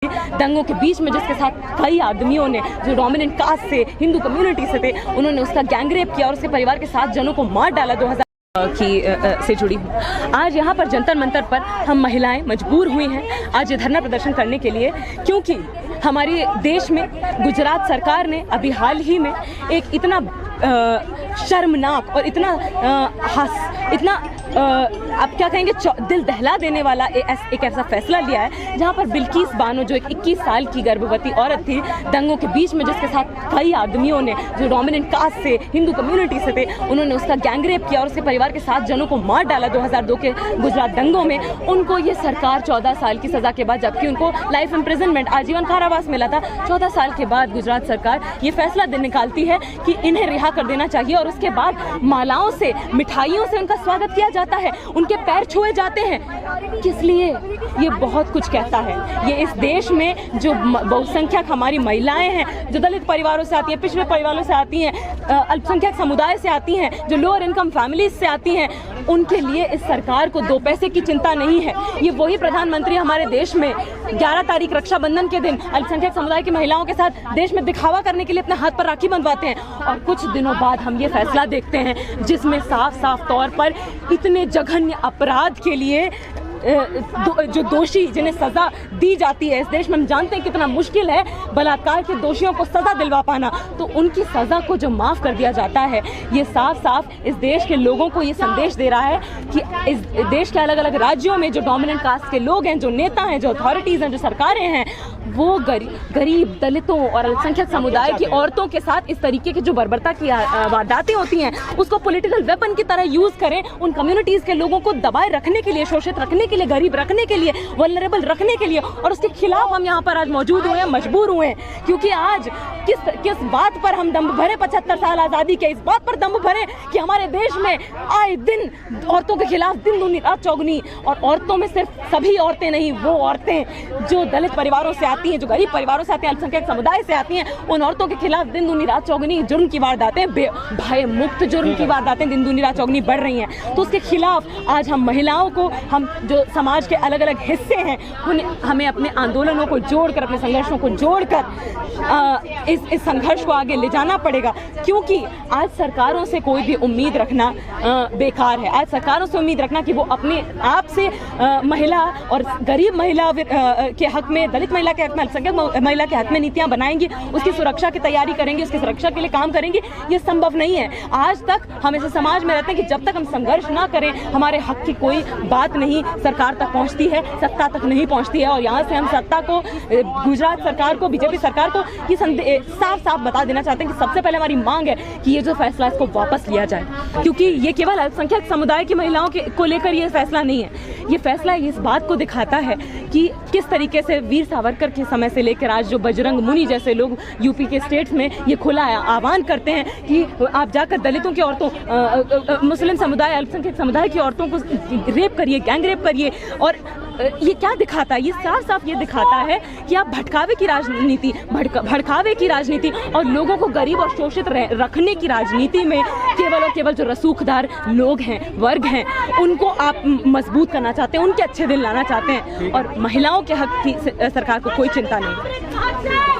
दंगों के बीच में जिसके साथ कई आदमियों ने जो डोमिनेंट कास्ट से हिंदू कम्युनिटी से थे उन्होंने उसका गैंगरेप किया और उसके परिवार के 7 जनों को मार डाला 2000 से जुड़ी हूँ। आज यहाँ पर जंतर मंतर पर हम महिलाएं मजबूर हुई हैं आज ये धरना प्रदर्शन करने के लिए, क्योंकि हमारे देश में गुजरात सरकार ने अभी हाल ही में एक इतना शर्मनाक और इतना आप क्या कहेंगे दिल दहला देने वाला एक ऐसा फैसला लिया है जहां पर बिल्किस बानो जो एक 21 साल की गर्भवती औरत थी, दंगों के बीच में जिसके साथ कई आदमियों ने जो डोमिनेंट कास्ट से हिंदू कम्युनिटी से थे उन्होंने उसका गैंगरेप किया और उसके परिवार के 7 जनों को मार डाला 2002 के गुजरात दंगों में। उनको ये सरकार 14 साल की सजा के बाद, जबकि उनको लाइफ इम्प्रिजनमेंट आजीवन कारावास मिला था, 14 साल के बाद गुजरात सरकार ये फैसला निकालती है कि इन्हें रिहा कर देना चाहिए और उसके बाद मालाओं से मिठाइयों से उनका स्वागत किया जाता है, उनके पैर छुए जाते हैं। किस लिए? ये बहुत कुछ कहता है। ये इस देश में जो बहुसंख्यक हमारी महिलाएं हैं, जो दलित परिवारों से आती हैं, पिछड़े परिवारों से आती हैं, अल्पसंख्यक समुदाय से आती हैं, जो लोअर इनकम फैमिलीज से आती हैं, उनके लिए इस सरकार को 2 पैसे की चिंता नहीं है। ये वही प्रधानमंत्री हमारे देश में 11 तारीख रक्षाबंधन के दिन अल्पसंख्यक समुदाय की महिलाओं के साथ देश में दिखावा करने के लिए अपने हाथ पर राखी बंधवाते हैं और कुछ दिनों बाद हम ये फैसला देखते हैं जिसमें साफ साफ तौर पर इतने जघन्य अपराध के लिए जो दोषी जिन्हें सजा दी जाती है, इस देश में हम जानते हैं कितना मुश्किल है बलात्कार के दोषियों को सजा दिलवा पाना, तो उनकी सजा को जो माफ कर दिया जाता है, ये साफ साफ इस देश के लोगों को ये संदेश दे रहा है कि इस देश के अलग अलग राज्यों में जो डोमिनेंट कास्ट के लोग हैं, जो नेता हैं, जो अथॉरिटीज हैं, जो सरकारें हैं, वो गरीब दलितों और अल्पसंख्यक समुदाय की औरतों के साथ इस तरीके की जो बर्बरता की वारदातें होती हैं उसको पॉलिटिकल वेपन की तरह यूज करें, उन कम्युनिटीज के लोगों को दबाए रखने के लिए, शोषित रखने के लिए, गरीब रखने के लिए, वल्नरेबल रखने के लिए। और उसके खिलाफ हम यहाँ पर आज मौजूद हुए हैं, मजबूर हुए हैं, क्योंकि आज किस बात पर हम दम भरे 75 साल आज़ादी के, इस बात पर दम भरे कि हमारे देश में आए दिन औरतों के खिलाफ दिन दूनी रात चौगुनी, और औरतों में सिर्फ सभी औरतें नहीं, वो औरतें जो दलित परिवारों से आती हैं, जो गरीब परिवारों से आती हैं, अल्पसंख्यक समुदाय से आती हैं, उन औरतों के खिलाफ दिन दूनी रात चौगुनी जुर्म की वारदातें, भय मुक्त जुर्म की वारदातें दिन दूनी रात चौगुनी बढ़ रही हैं। तो उसके खिलाफ आज हम महिलाओं को, हम जो समाज के अलग अलग हिस्से हैं, हमें अपने आंदोलनों को जोड़कर, अपने संघर्षों को जोड़कर इस संघर्ष को आगे ले जाना पड़ेगा, क्योंकि आज सरकारों से कोई भी उम्मीद रखना बेकार है। आज सरकारों से उम्मीद रखना कि वो अपने आप से महिला और गरीब महिला के हक में, दलित महिला के हक में, अल्पसंख्यक महिला के हक में नीतियां बनाएंगी, उसकी सुरक्षा की तैयारी करेंगी, उसकी सुरक्षा के लिए काम करेंगी, ये संभव नहीं है। आज तक हम ऐसे समाज में रहते हैं कि जब तक हम संघर्ष ना करें हमारे हक की कोई बात नहीं सरकार तक पहुंचती है, सत्ता तक नहीं पहुंचती है। और यहाँ से हम सत्ता को, गुजरात सरकार को, बीजेपी सरकार को ये साफ साफ बता देना चाहते हैं कि सबसे पहले हमारी मांग है कि ये जो फैसला इसको वापस लिया जाए, क्योंकि ये केवल अल्पसंख्यक समुदाय की महिलाओं को लेकर ये फैसला नहीं है। ये फैसला इस बात को दिखाता है कि किस तरीके से वीर सावरकर के समय से लेकर आज जो बजरंग मुनि जैसे लोग यूपी के स्टेट्स में ये खुला आह्वान करते हैं कि आप जाकर दलितों की औरतों, मुस्लिम समुदाय, अल्पसंख्यक समुदाय की औरतों को रेप करिए, गैंग रेप करिए। और ये क्या दिखाता है? ये साफ साफ ये दिखाता है कि आप भटकावे की राजनीति और लोगों को गरीब और शोषित रखने की राजनीति में केवल और केवल जो रसूखदार लोग हैं, वर्ग हैं, उनको आप मजबूत करना चाहते हैं, उनके अच्छे दिन लाना चाहते हैं, और महिलाओं के हक की सरकार को कोई चिंता नहीं है।